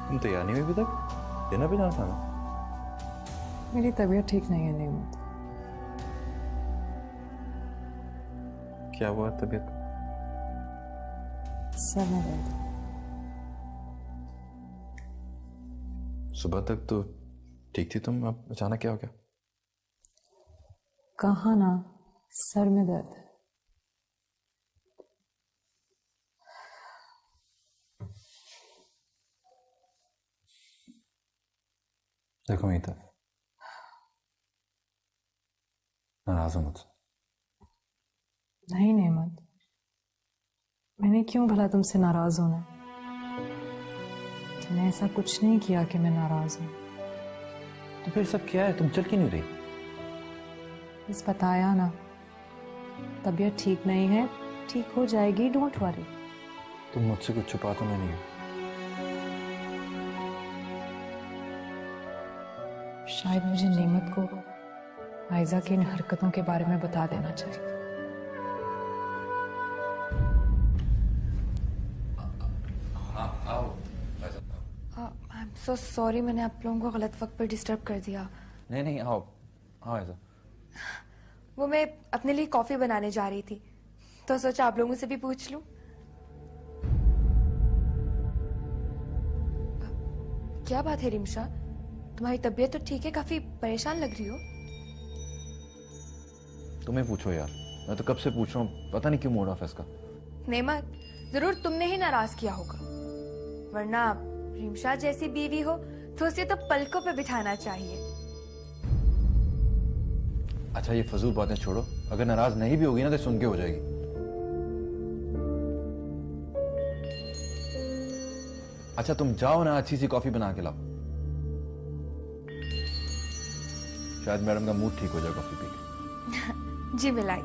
तुम तैयार नहीं हुई अभी तक? डिनर पे जाना था ना। मेरी तबीयत ठीक नहीं है नेमत। क्या हुआ तबीयत? सर में दर्द। सुबह तक तो ठीक थी तुम, अब अचानक क्या हो गया? कहा ना, सर में दर्द है। देखो मीता, नाराज हो मुझसे? नहीं नेमत, मैंने क्यों भला तुमसे नाराज होना? तुमने ऐसा कुछ नहीं किया कि मैं नाराज हूं। तो फिर सब क्या है? तुम चल क्यों नहीं रही? बस बताया ना, तबीयत ठीक नहीं है, ठीक हो जाएगी, डोंट वरी। तुम मुझसे कुछ छुपा तो नहीं है? शायद मुझे नेमत को आयजा की इन हरकतों के बारे में बता देना चाहिए। आई एम सो सॉरी, मैंने आप लोगों को गलत वक्त पर डिस्टर्ब कर दिया। नहीं नहीं, आओ आओ ऐसा। वो मैं अपने लिए कॉफी बनाने जा रही थी, तो सोचा आप लोगों से भी पूछ लूं। क्या बात है रिमशा, तुम्हारी तबीयत तो ठीक है? काफी परेशान लग रही हो। तुम्हें पूछो यार, मैं तो कब से पूछ रहा हूँ, पता नहीं क्यों मूड ऑफ है इसका। नेमत, जरूर तुमने ही नाराज किया होगा, वरना रिमशा जैसी बीवी हो तो उसे तो पलकों पे बिठाना चाहिए। अच्छा ये फजूल बातें छोड़ो, अगर नाराज नहीं भी होगी ना तो सुन के हो जाएगी। अच्छा तुम जाओ ना, अच्छी सी कॉफी बना के लाओ, शायद मैडम का मूड ठीक हो जाए कॉफी पी के। जी मिलाई।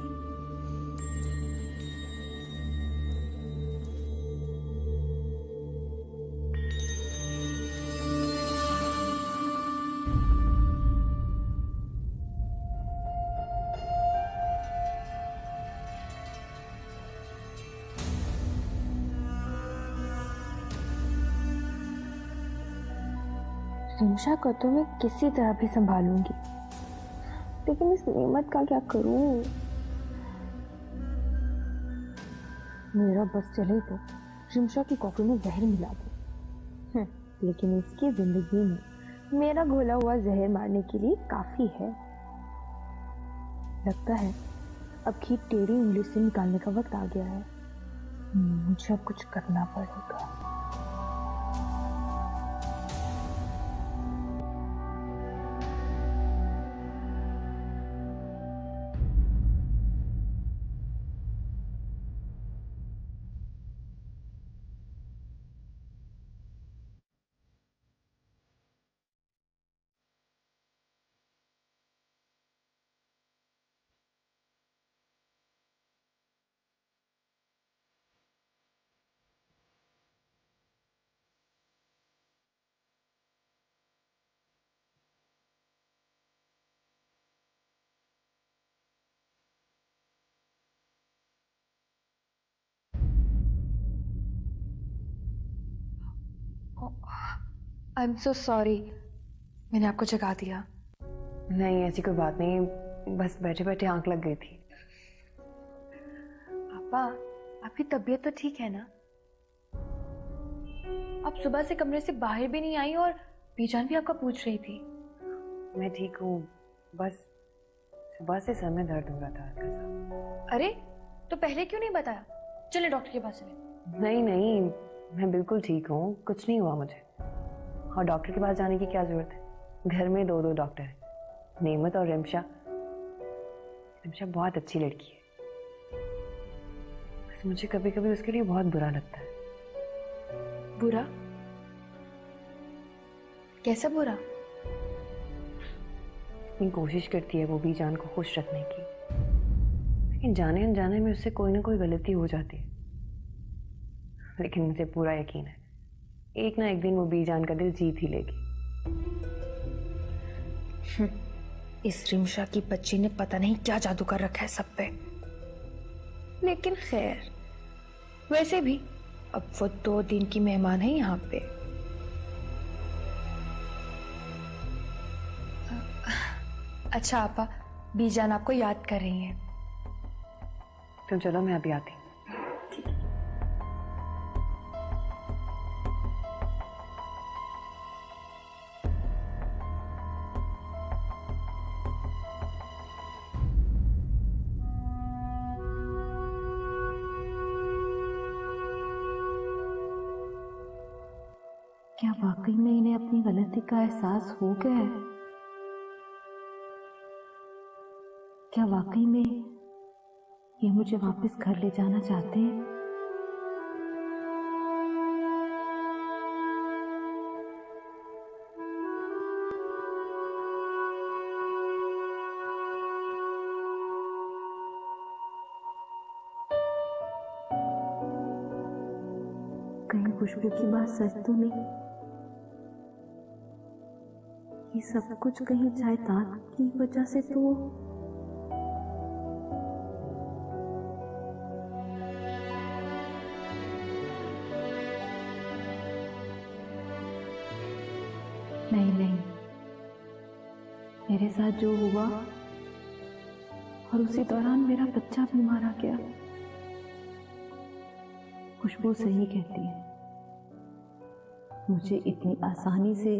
रिमशा को तो मैं किसी तरह भी संभालूंगी, लेकिन इस नेमत का क्या करूं? मेरा बस चले तो रिमशा की कॉफी में जहर मिला दूं, लेकिन इसकी जिंदगी में मेरा घोला हुआ जहर मारने के लिए काफी है। लगता है अब खीर टेढ़ी उंगली से निकालने का वक्त आ गया है। मुझे अब कुछ करना पड़ेगा। आई एम सो सॉरी, मैंने आपको जगा दिया। नहीं ऐसी कोई बात नहीं, बस बैठे बैठे आंख लग गई थी। पापा, आपकी तबीयत तो ठीक है ना? आप सुबह से कमरे से बाहर भी नहीं आई और बीजान भी आपका पूछ रही थी। मैं ठीक हूँ, बस सुबह से सर में दर्द हो रहा था हल्का सा। अरे तो पहले क्यों नहीं बताया? चले डॉक्टर के पास चले। नहीं नहीं, मैं बिल्कुल ठीक हूँ, कुछ नहीं हुआ मुझे। और डॉक्टर के पास जाने की क्या जरूरत है, घर में दो डॉक्टर हैं, नेमत और रिमशा। रिमशा बहुत अच्छी लड़की है, बस मुझे कभी कभी उसके लिए बहुत बुरा लगता है। बुरा? कैसा बुरा? इतनी कोशिश करती है वो भी जान को खुश रखने की, लेकिन जाने अनजाने में उससे कोई ना कोई गलती हो जाती है। लेकिन मुझे पूरा यकीन है एक ना एक दिन वो बीजान का दिल जीत ही लेगी। इस रिमशा की बच्ची ने पता नहीं क्या जादू कर रखा है सब पे। लेकिन खैर, वैसे भी अब वो 2 दिन की मेहमान है यहाँ पे। अच्छा आपा, बीजान आपको याद कर रही हैं। तुम चलो, मैं अभी आती हूँ। क्या वाकई में इन्हें अपनी गलती का एहसास हो गया है? क्या वाकई में ये मुझे वापस घर ले जाना चाहते हैं? कहीं खुशबू की बात सच तो नहीं? ये सब कुछ कहीं जायदाद की वजह से तो? नहीं नहीं, मेरे साथ जो हुआ और उसी दौरान मेरा बच्चा भी मारा गया। खुशबू सही कहती है, मुझे इतनी आसानी से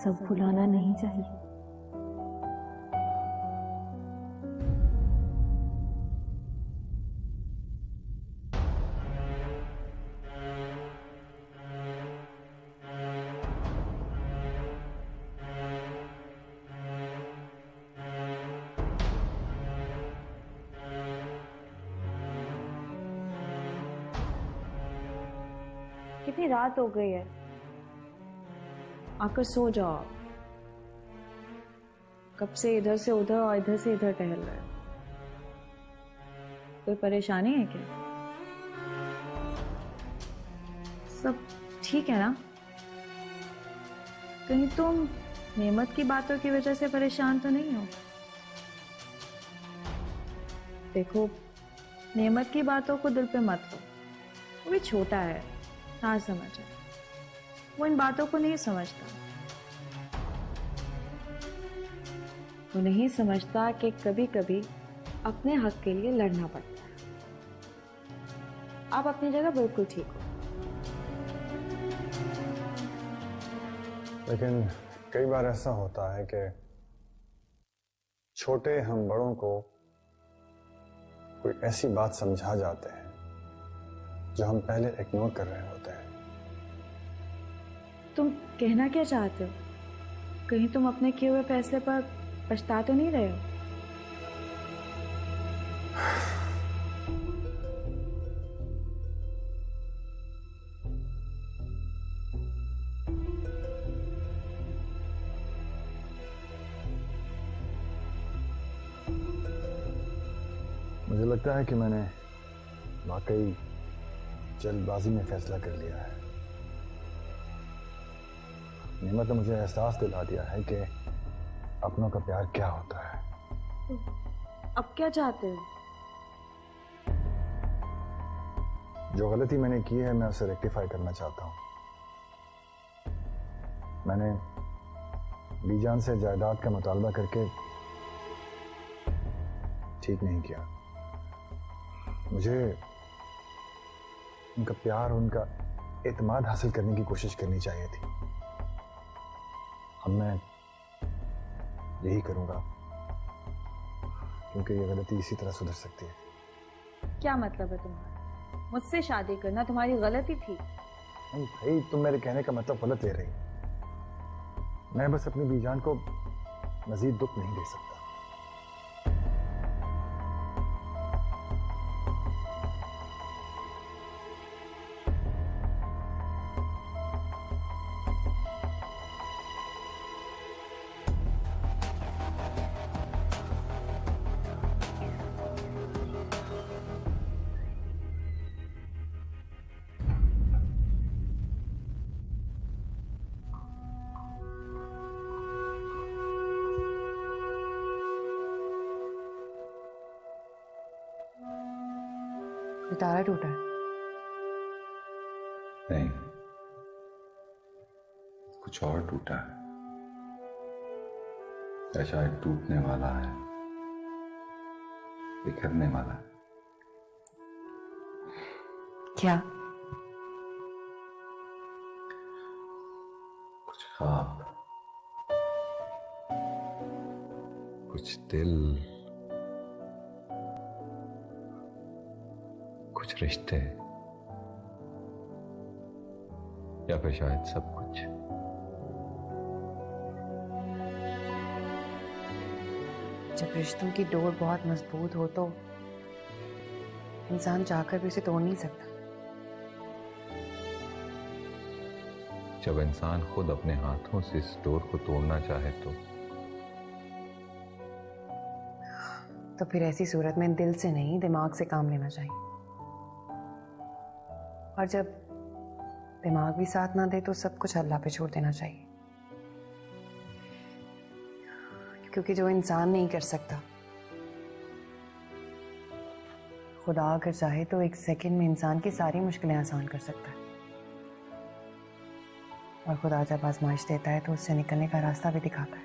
सब भुलाना नहीं चाहिए। कितनी रात हो गई है, आकर सो जाओ। कब से इधर से उधर और इधर से इधर टहल रहे हो? कोई परेशानी है क्या? सब ठीक है ना? कहीं तुम नेमत की बातों की वजह से परेशान तो नहीं हो? देखो, नेमत की बातों को दिल पे मत लो। वो भी छोटा है, ना समझ है। वो इन बातों को नहीं समझता। वो नहीं समझता कि कभी कभी अपने हक के लिए लड़ना पड़ता है। आप अपनी जगह बिल्कुल ठीक हो। लेकिन कई बार ऐसा होता है कि छोटे हम बड़ों को कोई ऐसी बात समझा जाते हैं जो हम पहले इग्नोर कर रहे होते हैं। तुम कहना क्या चाहते हो? कहीं तुम अपने किए हुए फैसले पर पछता तो नहीं रहे हो? मुझे लगता है कि मैंने वाकई जल्दबाजी में फैसला कर लिया है। नेमत ने मुझे एहसास दिला दिया है कि अपनों का प्यार क्या होता है। अब क्या चाहते हो? जो गलती मैंने की है मैं उसे रेक्टिफाई करना चाहता हूं। मैंने बीजान से जायदाद का मुतालबा करके ठीक नहीं किया। मुझे उनका प्यार, उनका एतमाद हासिल करने की कोशिश करनी चाहिए थी। अब मैं यही करूंगा, क्योंकि ये गलती इसी तरह सुधर सकती है। क्या मतलब है तुम्हारा? मुझसे शादी करना तुम्हारी गलती थी? नहीं भाई, तुम मेरे कहने का मतलब गलत ले रही। मैं बस अपनी बीजान को मजीद दुख नहीं दे सकता। तारा टूटा है? नहीं, कुछ और टूटा है। या शायद टूटने वाला है, बिखरने वाला है। क्या? कुछ ख्वाब, कुछ दिल, कुछ रिश्ते, या फिर शायद सब कुछ। जब रिश्तों की डोर बहुत मजबूत हो तो इंसान चाहकर भी उसे तोड़ नहीं सकता। जब इंसान खुद अपने हाथों से इस डोर को तोड़ना चाहे तो फिर ऐसी सूरत में दिल से नहीं दिमाग से काम लेना चाहिए। और जब दिमाग भी साथ ना दे तो सब कुछ अल्लाह पे छोड़ देना चाहिए, क्योंकि जो इंसान नहीं कर सकता, खुदा अगर चाहे तो एक सेकंड में इंसान की सारी मुश्किलें आसान कर सकता है। और खुदा जब आजमाइश देता है तो उससे निकलने का रास्ता भी दिखाता है।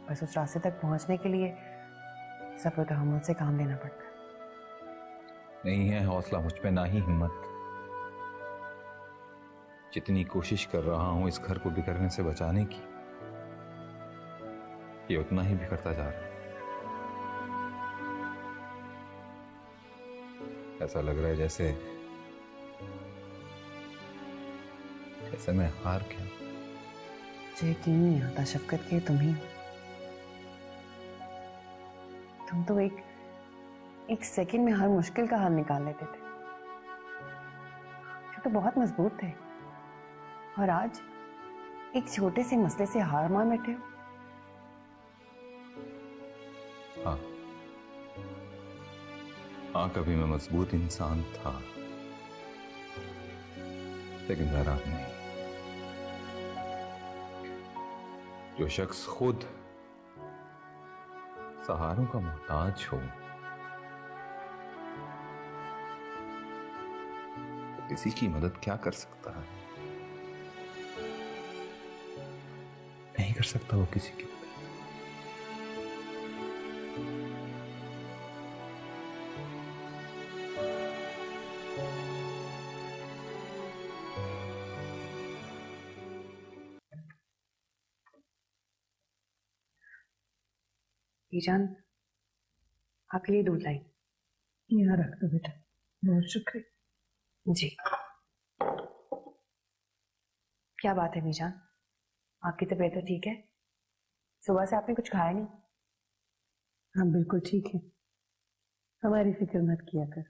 बस उस रास्ते तक पहुंचने के लिए सब्र और तहम्मुल से काम लेना पड़ता है। नहीं है हौसला मुझ पे, ना ही हिम्मत। जितनी कोशिश कर रहा हूं इस घर को बिखरने से बचाने की, ये उतना ही बिखरता जा रहा है। ऐसा लग रहा है जैसे मैं हार गया। मुझे यकीन नहीं आता शफकत के तुम ही हो। तुम तो एक सेकंड में हर मुश्किल का हल निकाल लेते थे। तो बहुत मजबूत थे, और आज एक छोटे से मसले से हार मान बैठे हो। हाँ, कभी मैं मजबूत इंसान था, लेकिन जरा नहीं। जो शख्स खुद सहारों का मोहताज हो, तो किसी की मदद क्या कर सकता है? नहीं कर सकता वो किसी की। जान, आपके लिए दूध लाई। यहाँ रख दो बेटा, बहुत शुक्रिया। जी। क्या बात है मीजान, आपकी तबीयत तो ठीक है? सुबह से आपने कुछ खाया नहीं? हाँ बिल्कुल ठीक है, हमारी फिक्र मत किया कर,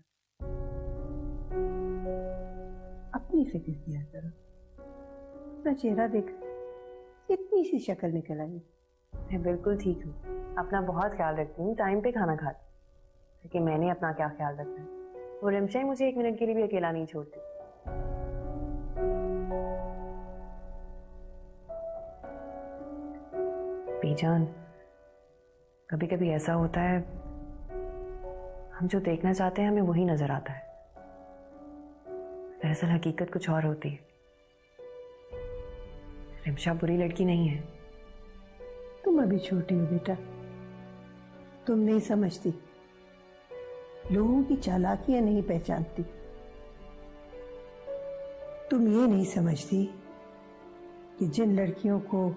अपनी फिक्र किया करो। अपना चेहरा देख, इतनी सी शक्ल निकल आई। मैं बिल्कुल ठीक हूँ, अपना बहुत ख्याल रखती हूँ, टाइम पे खाना खाती हूँ। लेकिन मैंने अपना क्या ख्याल रखना है? वो रिमशा ही मुझे एक मिनट के लिए भी अकेला नहीं छोड़ती। बीजान, कभी कभी ऐसा होता है, हम जो देखना चाहते हैं हमें वही नजर आता है। दरअसल हकीकत कुछ और होती है। रिमशा बुरी लड़की नहीं है। तुम अभी छोटी हो बेटा, तुम नहीं समझती, लोगों की चालाकियां नहीं पहचानती। तुम ये नहीं समझती कि जिन लड़कियों को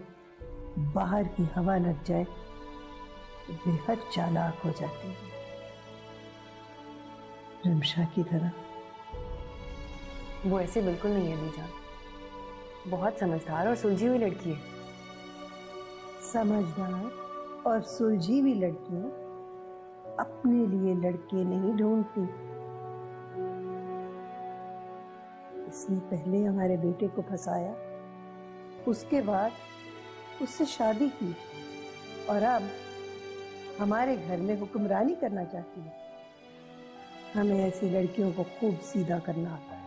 बाहर की हवा लग जाए तो बेहद चालाक हो जाती है, रिमशा की तरह। वो ऐसी बिल्कुल नहीं है बीजान, बहुत समझदार और सुलझी हुई लड़की है। समझदार और सुलझी हुई लड़कियां अपने लिए लड़के नहीं ढूंढती। इसने पहले हमारे बेटे को फंसाया, उसके बाद उससे शादी की, और अब हमारे घर में हुक्मरानी करना चाहती है। हमें ऐसी लड़कियों को खूब सीधा करना आता है।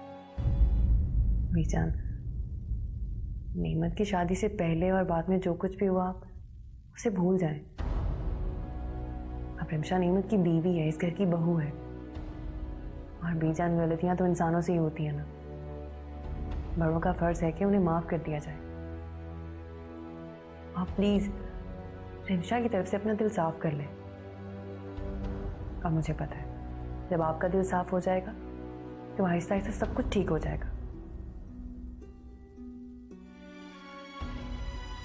बीजान, नेमत की शादी से पहले और बाद में जो कुछ भी हुआ उसे भूल जाएं। अब रिमशा नेमत की बीवी है, इस घर की बहू है, और बीजान गलतियां तो इंसानों से ही होती है ना। बड़ों का फर्ज है कि उन्हें माफ कर दिया जाए। आप प्लीज रिंशा की तरफ से अपना दिल साफ कर ले। अब मुझे पता है जब आपका दिल साफ हो जाएगा तो आहिस्ता आहिस्ता सब कुछ ठीक हो जाएगा।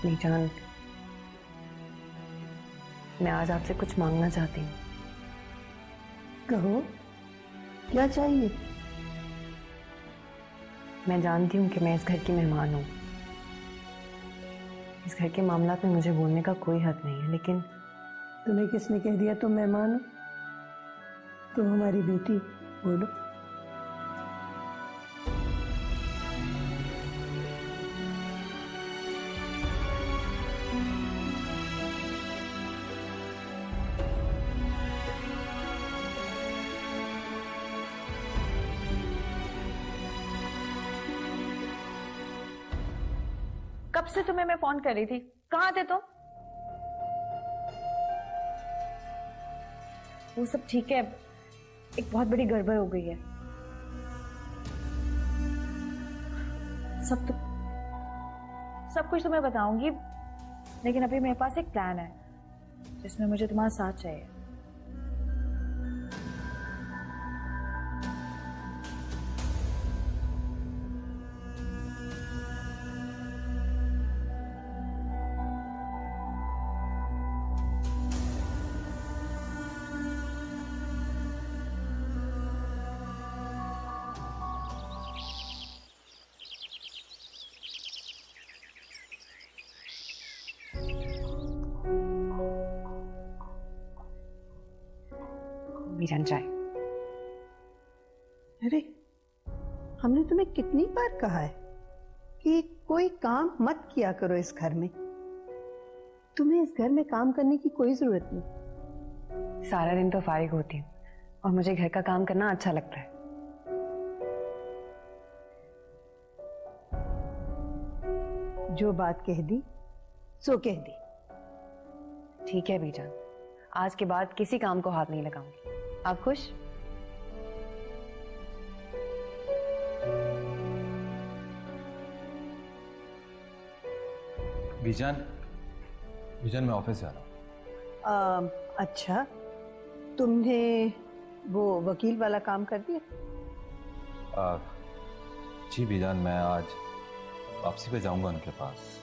मीजान, मैं आज आपसे कुछ मांगना चाहती हूँ। कहो, क्या चाहिए? मैं जानती हूँ कि मैं इस घर की मेहमान हूँ, इस घर के मामलात में मुझे बोलने का कोई हक नहीं है, लेकिन तुम्हें किसने कह दिया तुम मेहमान हो? तुम हमारी बेटी, बोलो। कब से तुम्हें मैं फोन कर रही थी, कहाँ थे तुम? वो सब ठीक है, एक बहुत बड़ी गड़बड़ हो गई है। सब कुछ तुम्हें बताऊंगी, लेकिन अभी मेरे पास एक प्लान है जिसमें मुझे तुम्हारा साथ चाहिए। मीजान, चाय। अरे, हमने तुम्हें कितनी बार कहा है कि कोई काम मत किया करो इस घर में। तुम्हें इस घर में काम करने की कोई जरूरत नहीं। सारा दिन तो फारिग होती हूँ और मुझे घर का काम करना अच्छा लगता है। जो बात कह दी सो कह दी। ठीक है बीजान, आज के बाद किसी काम को हाथ नहीं लगाऊंगी। आप खुश? बीजान, मैं ऑफिस जा रहा हूँ। अच्छा, तुमने वो वकील वाला काम कर दिया? जी बीजान, मैं आज वापसी पे जाऊंगा उनके पास।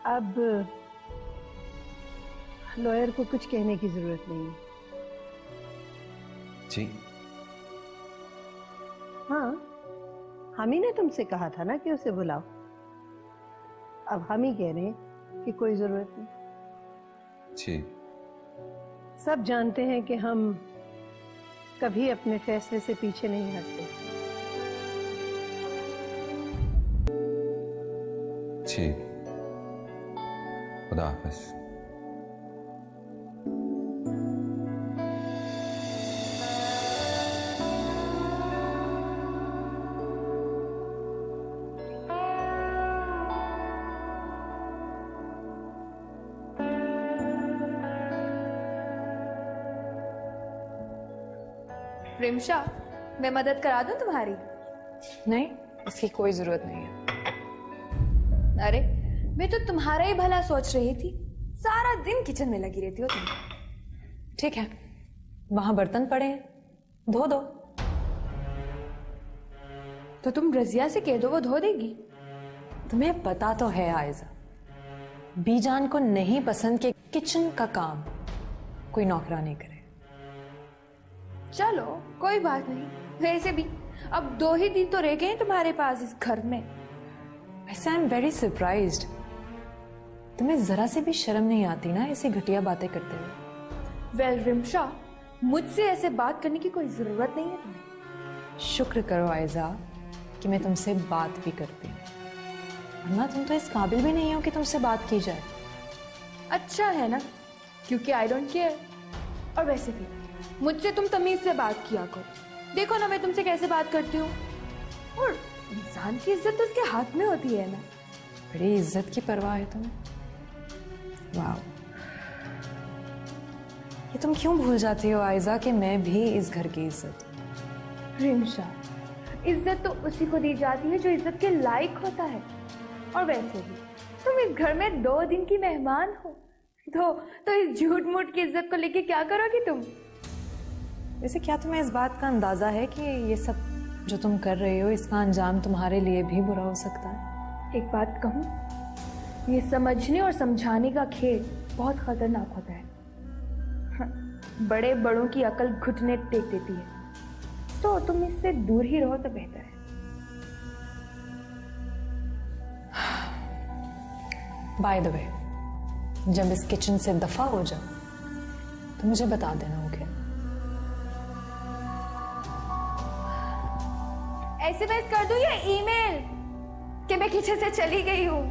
अब लॉयर को कुछ कहने की जरूरत नहीं है। जी हाँ, हम ही ने तुमसे कहा था ना कि उसे बुलाओ। अब हम ही कह रहे हैं कि कोई जरूरत नहीं। जी, सब जानते हैं कि हम कभी अपने फैसले से पीछे नहीं हटते। जी, खुदा हाफिज। रिमशा, मैं मदद करा दूं तुम्हारी? नहीं, इसकी कोई जरूरत नहीं है। अरे, मैं तो तुम्हारा ही भला सोच रही थी। सारा दिन किचन में लगी रहती हो तुम। ठीक है, वहां बर्तन पड़े हैं, धो दो। तो तुम रजिया से कह दो, वो धो देगी। तुम्हें पता तो है आयजा, बीजान को नहीं पसंद कि किचन का काम कोई नौकरानी करे। चलो कोई बात नहीं। वैसे भी अब 2 ही दिन तो रह गए हैं तुम्हारे पास इस घर में। वैसे आई एम वेरी सरप्राइज्ड, तुम्हें जरा से भी शर्म नहीं आती ना ऐसी घटिया बातें करते हुए। वेल रिमशा, मुझसे ऐसे बात करने की कोई जरूरत नहीं है तुम्हें। शुक्र करो आयजा कि मैं तुमसे बात भी करती हूँ, वरना तुम तो इस काबिल भी नहीं हो कि तुमसे बात की जाए। अच्छा है ना, क्योंकि आई डोंट केयर। और वैसे भी मुझसे तुम तमीज से बात किया करो। देखो ना मैं तुमसे कैसे बात करती हूँ। और इंसान की इज्जत तो उसके हाथ में होती है ना। बड़ी इज्जत की परवाह है तुम्हें। वाह, ये तुम क्यों भूल जाती हो आयजा कि मैं भी इस घर की इज्जत हूँ। रिमशा, इज्जत तो उसी को दी जाती है जो इज्जत के लायक होता है। और वैसे भी तुम इस घर में 2 दिन की मेहमान हो, तो इस झूठ मूठ की इज्जत को लेके क्या करोगी तुम? वैसे क्या तुम्हें इस बात का अंदाजा है कि ये सब जो तुम कर रहे हो इसका अंजाम तुम्हारे लिए भी बुरा हो सकता है? एक बात कहूँ, ये समझने और समझाने का खेल बहुत खतरनाक होता है। बड़े बड़ों की अकल घुटने टेक देती है, तो तुम इससे दूर ही रहो तो बेहतर है। बाय द वे, जब इस किचन से दफा हो जाओ तो मुझे बता देना, ओके? एसएमएस कर दूं या ईमेल कि मैं किचन से चली गई हूँ?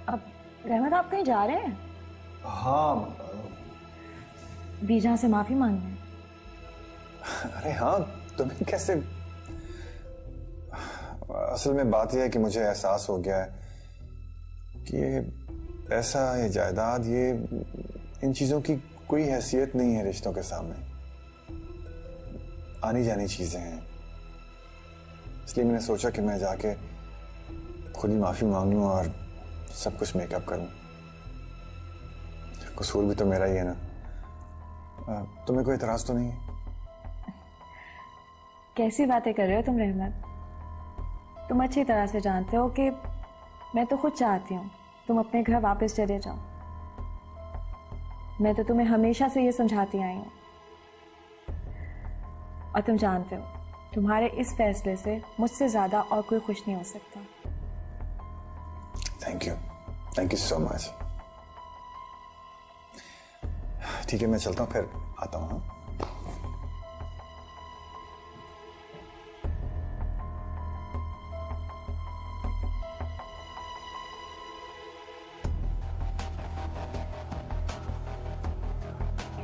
अब रहमत, आप कहीं जा रहे हैं? हाँ। बीजा से माफी मांगने? अरे हाँ, तुम्हें कैसे? असल में बात यह है कि मुझे एहसास हो गया है कि ये पैसा, ये जायदाद, ये इन चीजों की कोई हैसियत नहीं है रिश्तों के सामने। आनी जानी चीजें हैं। इसलिए मैंने सोचा कि मैं जाके खुद ही माफी मांग लूं और सब कुछ मेकअप करूं। कसूर भी तो मेरा ही है ना। तुम्हें कोई इतराज तो नहीं है? कैसी बातें कर रहे हो तुम रहमत? तुम अच्छी तरह से जानते हो कि मैं तो खुद चाहती हूँ तुम अपने घर वापस चले जाओ। मैं तो तुम्हें हमेशा से ये समझाती आई हूँ, और तुम जानते हो तुम्हारे इस फैसले से मुझसे ज्यादा और कोई खुश नहीं हो सकता। Thank you so much. ठीक है, मैं चलता हूँ, फिर आता हूँ।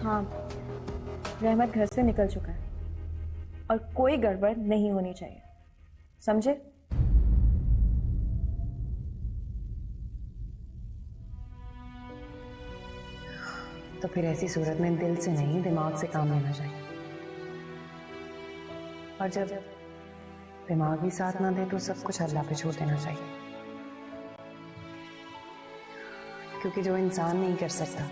हाँ, रहमत घर से निकल चुका है और कोई गड़बड़ नहीं होनी चाहिए, समझे? तो फिर ऐसी सूरत में दिल से नहीं दिमाग से काम लेना चाहिए, और जब दिमाग भी साथ ना दे तो सब कुछ अल्लाह पे छोड़ देना चाहिए, क्योंकि जो इंसान नहीं कर सकता,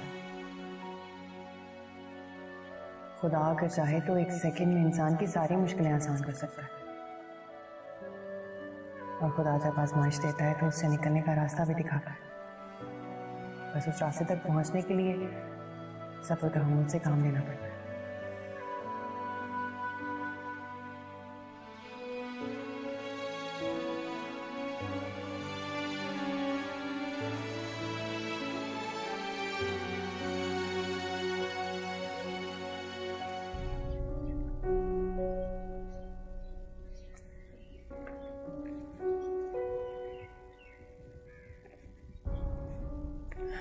खुदा अगर चाहे तो 1 सेकंड में इंसान की सारी मुश्किलें आसान कर सकता है। और खुदा जब आजमाइश देता है तो उससे निकलने का रास्ता भी दिखाता है। बस उस रास्ते तक पहुंचने के लिए सब्र तहम्मुल से काम लेना पड़ता है।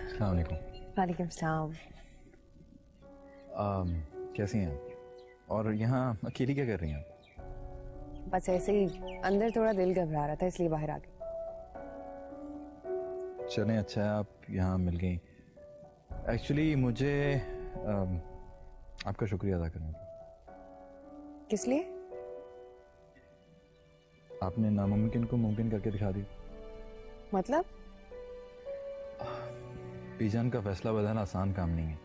अस्सलाम वालेकुम। वालेकुम सलाम। कैसी हैं आप? और यहाँ अकेली क्या कर रही हैं आप? बस ऐसे ही अंदर थोड़ा दिल घबरा रहा था, इसलिए बाहर आ गई। चलें, अच्छा है आप यहाँ मिल गई। एक्चुअली मुझे आपका शुक्रिया अदा करना था। किस लिए? आपने नामुमकिन को मुमकिन करके दिखा दी। मतलब? बीजान का फैसला बदलना आसान काम नहीं है,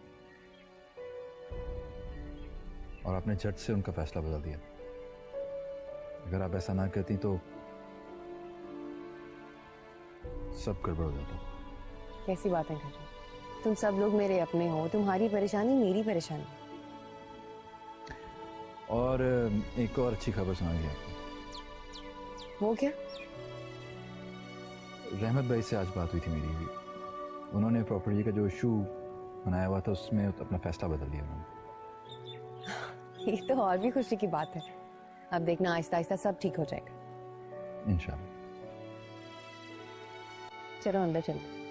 और आपने झट से उनका फैसला बदल दिया। अगर आप ऐसा ना करती तो सब गड़बड़ हो जाता। कैसी बातें कर रहे हो? तुम सब लोग मेरे अपने हो, तुम्हारी परेशानी मेरी परेशानी। और एक और अच्छी खबर सुनाई आपको। वो क्या? रहमत भाई से आज बात हुई थी मेरी भी। उन्होंने प्रॉपर्टी का जो इशू बनाया हुआ था उसमें अपना फैसला बदल दिया उन्होंने। ये तो और भी खुशी की बात है। अब देखना आहिस्ता आहिस्ता सब ठीक हो जाएगा। इंशाल्लाह। चलो अंदर चलते।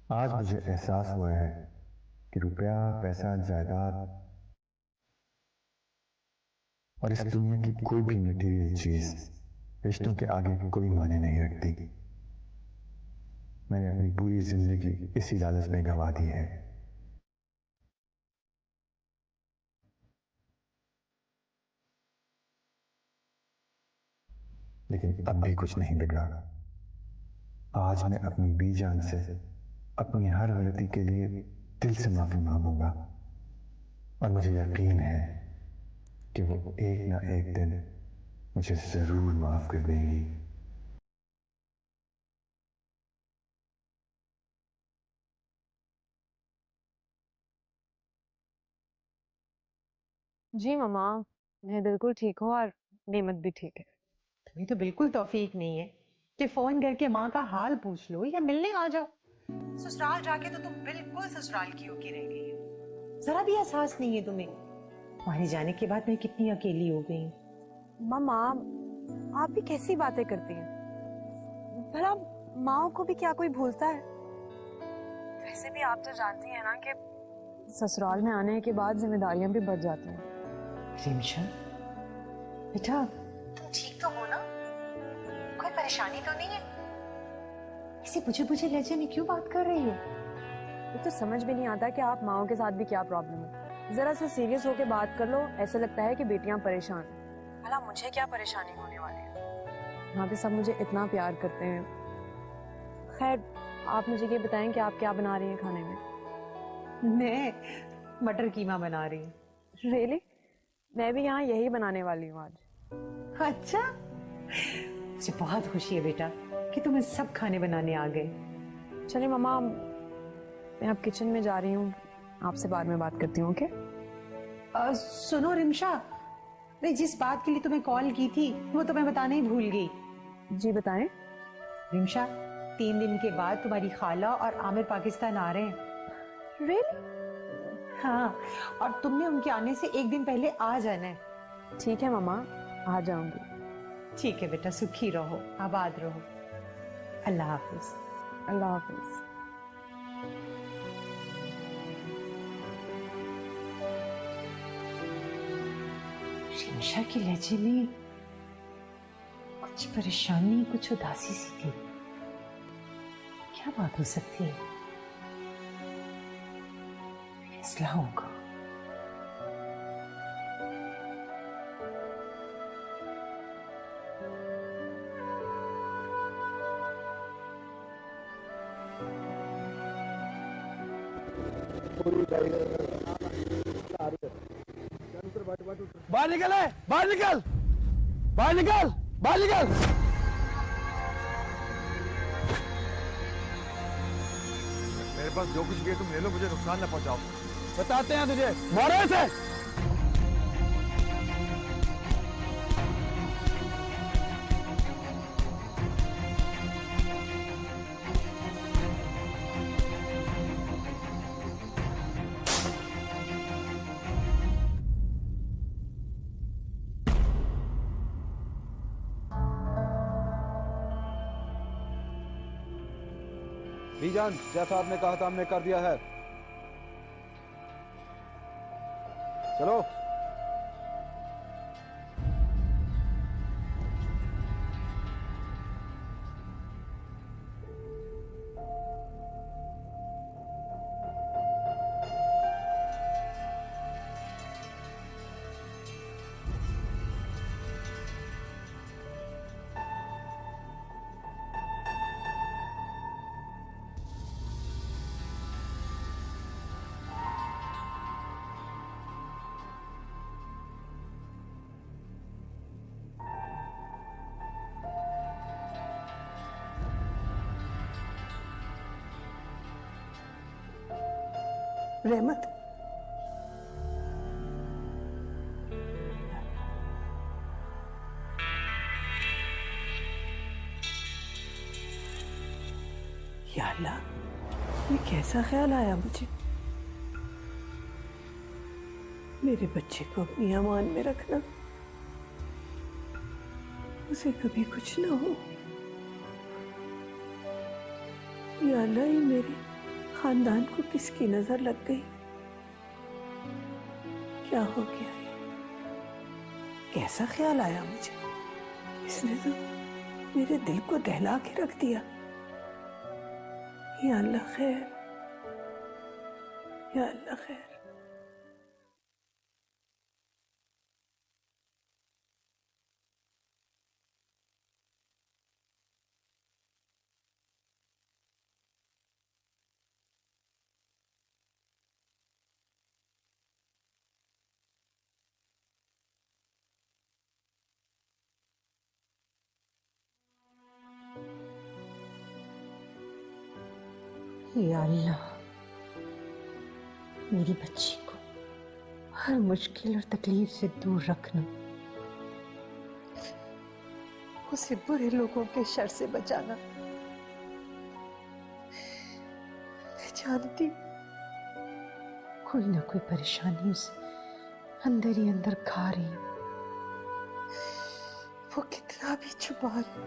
आज मुझे एहसास हुआ है कि रुपया, पैसा, जायदाद और इस दुनिया की कोई भी मटेरियल चीज रिश्तों के आगे कोई मायने नहीं रखती। मैंने अपनी पूरी जिंदगी इसी लालच में गंवा दी है। लेकिन अब भी कुछ नहीं बिगड़ा। आज मैं अपनी बीजान से अपनी हर गलती के लिए दिल से माफी मांगूंगा और मुझे यकीन है कि वो एक ना एक दिन मुझे जरूर माफ कर देंगी। जी मम्मा, मैं बिल्कुल ठीक हूँ और नीमत भी ठीक है। तुम्हें तो बिल्कुल तौफीक नहीं है कि फोन करके माँ का हाल पूछ लो या मिलने आ जाओ। ससुराल जाके तो तुम बिल्कुल ससुराल की होके रह गई हो। जरा भी एहसास नहीं है तुम्हें। तुम्हारे जाने के बाद मैं कितनी अकेली हो गई। मम्मा, आप भी कैसी बातें करती हैं? भला माँ को भी क्या कोई भूलता है? वैसे भी आप तो जानती हैं ना कि ससुराल में आने के बाद जिम्मेदारियां भी बढ़ जाती हैं। रिमशा, बेटा तुम ठीक तो हो ना? कोई परेशानी तो नहीं है? इसी बुझे बुझे लहजे में क्यों बात कर रही हो? ये तो समझ में नहीं आता कि आप माओ के साथ भी क्या प्रॉब्लम है। जरा सा सीरियस होके बात कर लो। ऐसा लगता है कि बेटियां परेशान हैं। भला मुझे क्या परेशानी होने वाली है? यहाँ पे सब मुझे इतना प्यार करते हैं। खैर, आप मुझे ये बताएं कि आप क्या बना रही हैं खाने में? मैं मटर कीमा बना रही हूँ। रियली? मैं भी यहाँ यही बनाने वाली हूँ आज। अच्छा, मुझे बहुत खुशी है बेटा कि तुम्हें सब खाने बनाने आ गए। चलिए मम्मा, मैं अब किचन में जा रही हूँ। आपसे बाद में बात करती हूँ, ओके? सुनो रिमशा, मैं जिस बात के लिए तुम्हें कॉल की थी वो तुम्हें बताना ही भूल गई। जी बताएं। रिमशा, 3 दिन के बाद तुम्हारी खाला और आमिर पाकिस्तान आ रहे हैं। रियली? हाँ, और तुमने उनके आने से 1 दिन पहले आ जाना है। ठीक है मम्मा, आ जाऊंगी। ठीक है बेटा, सुखी रहो, आबाद रहो। अल्लाह हाफिज। अल्लाह हाफिज। रिमशा के लहजे में कुछ परेशानी, कुछ उदासी सी थी। क्या बात हो सकती है? फैसला होगा। बाहर निकल, है बाहर निकल, बाहर निकल, बाहर निकल। मेरे पास जो कुछ भी है तुम ले लो, मुझे नुकसान ना पहुंचाओ। बताते हैं तुझे, मोड़े से। बीजान, जैसा आपने कहा था हमने कर दिया है। चलो। रहमत, या अल्लाह, ये कैसा ख्याल आया मुझे? मेरे बच्चे को अपनी अमान में रखना, उसे कभी कुछ ना हो। या अल्लाह, ये मेरी खानदान को किसकी नजर लग गई? क्या हो गया ये? कैसा ख्याल आया मुझे? इसने तो मेरे दिल को दहला के रख दिया। या अल्लाह खैर, या अल्लाह खैर। या अल्लाह, मेरी बच्ची को हर मुश्किल और तकलीफ से दूर रखना, उसे बुरे लोगों के शर से बचाना। मैं जानती कोई ना कोई परेशानी उसे अंदर ही अंदर खा रही है। वो कितना भी छुपा ले,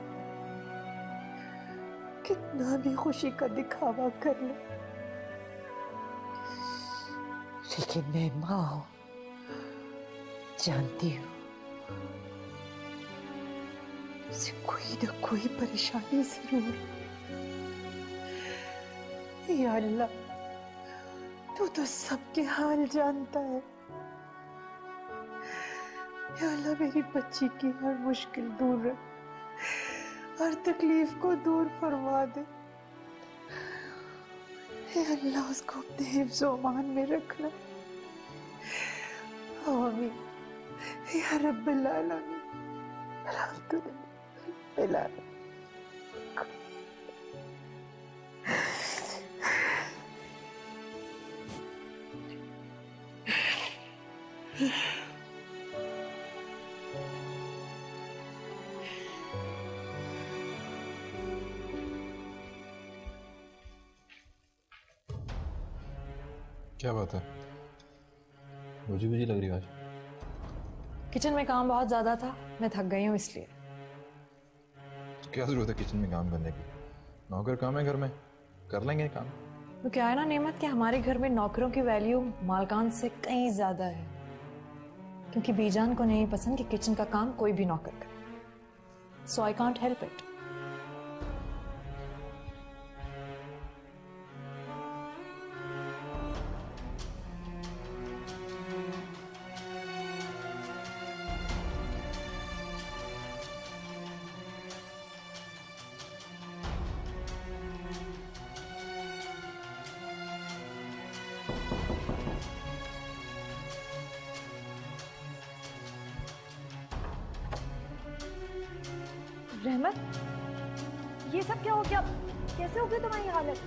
कितना भी खुशी का दिखावा कर ले, लेकिन मैं मां हूं, जानती हूं उसे कोई ना कोई परेशानी जरूर है। या अल्लाह, तू तो सबके हाल जानता है। या अल्लाह, मेरी बच्ची की हर मुश्किल दूर रख, हर तकलीफ को दूर फरमा दे। हे अल्लाह, उसको अपने हिफ्ज़-ओ अमान में रखना। आमीन या रब्बल आलमीन। अल्हम्दुलिल्लाह। क्या बात है? बुझी बुझी लग रही है आज। किचन में काम बहुत ज्यादा था, मैं थक गई हूँ इसलिए। तो क्या जरूरत है किचन में काम करने की? नौकर काम है घर में, कर लेंगे काम। तो क्या है ना नेमत कि हमारे घर में नौकरों की वैल्यू मालकान से कहीं ज्यादा है, क्योंकि बीजान को नहीं पसंद कि किचन का काम कोई भी नौकर करे। सो आई कांट हेल्प इट। रहमत, ये सब क्या हो गया? कैसे हो गई तुम्हारी हालत?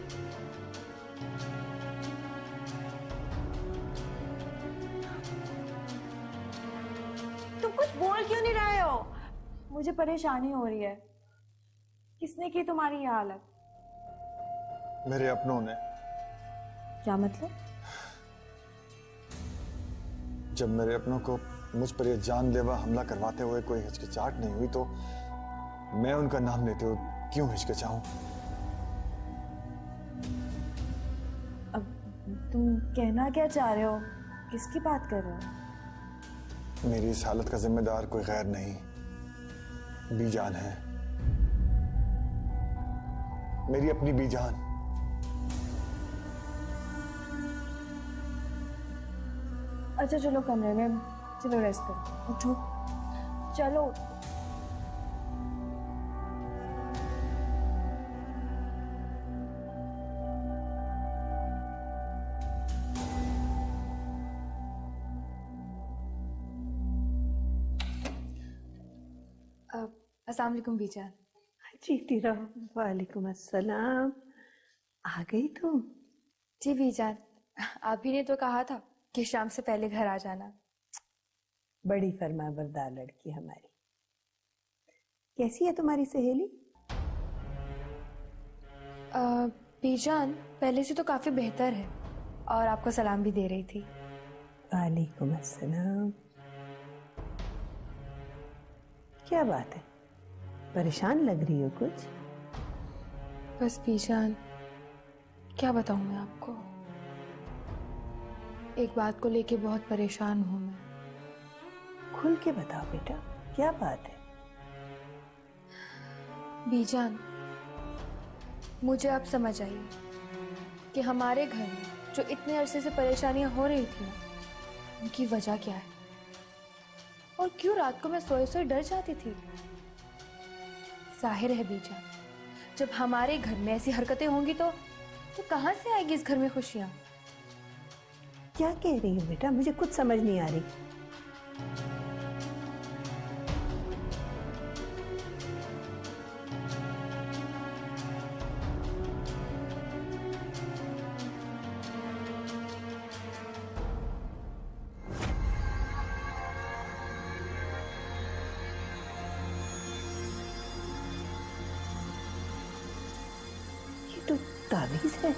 तुम कुछ बोल क्यों नहीं रहे हो? मुझे परेशानी हो रही है। किसने की तुम्हारी ये हालत? मेरे अपनों ने। क्या मतलब? जब मेरे अपनों को मुझ पर यह जानलेवा हमला करवाते हुए कोई हिचकिचाहट नहीं हुई तो मैं उनका नाम लेते हुए क्यों हिचकिचाऊं? अब तुम कहना क्या चाह रहे हो? किसकी बात कर रहे हो? मेरी इस हालत का जिम्मेदार कोई गैर नहीं, बीजान है। मेरी अपनी बीजान। अच्छा चलो कमरे में, चलो रेस्ट करो। उठो, चलो। अस्सलाम वालेकुम बीजान। जीती रहो। वालेकुम अस्सलाम। आ गई तुम? जी बीजान, आप ही ने तो कहा था कि शाम से पहले घर आ जाना। बड़ी फरमाबरदार लड़की हमारी। कैसी है तुम्हारी सहेली? बीजान पहले से तो काफी बेहतर है और आपको सलाम भी दे रही थी। वालेकुम अस्सलाम। क्या बात है, परेशान लग रही हो कुछ? बस बीजान, क्या बताऊं मैं आपको, एक बात को लेके बहुत परेशान हूं मैं। खुल के बताओ बेटा, क्या बात है? बीजान, मुझे अब समझ आई कि हमारे घर में जो इतने अरसे से परेशानियां हो रही थी ना, उनकी वजह क्या है और क्यों रात को मैं सोए सोए डर जाती थी। जाहिर है बीजान, जब हमारे घर में ऐसी हरकतें होंगी तो कहां से आएगी इस घर में खुशियां? क्या कह रही हो बेटा, मुझे कुछ समझ नहीं आ रही। ये तो तावीज है।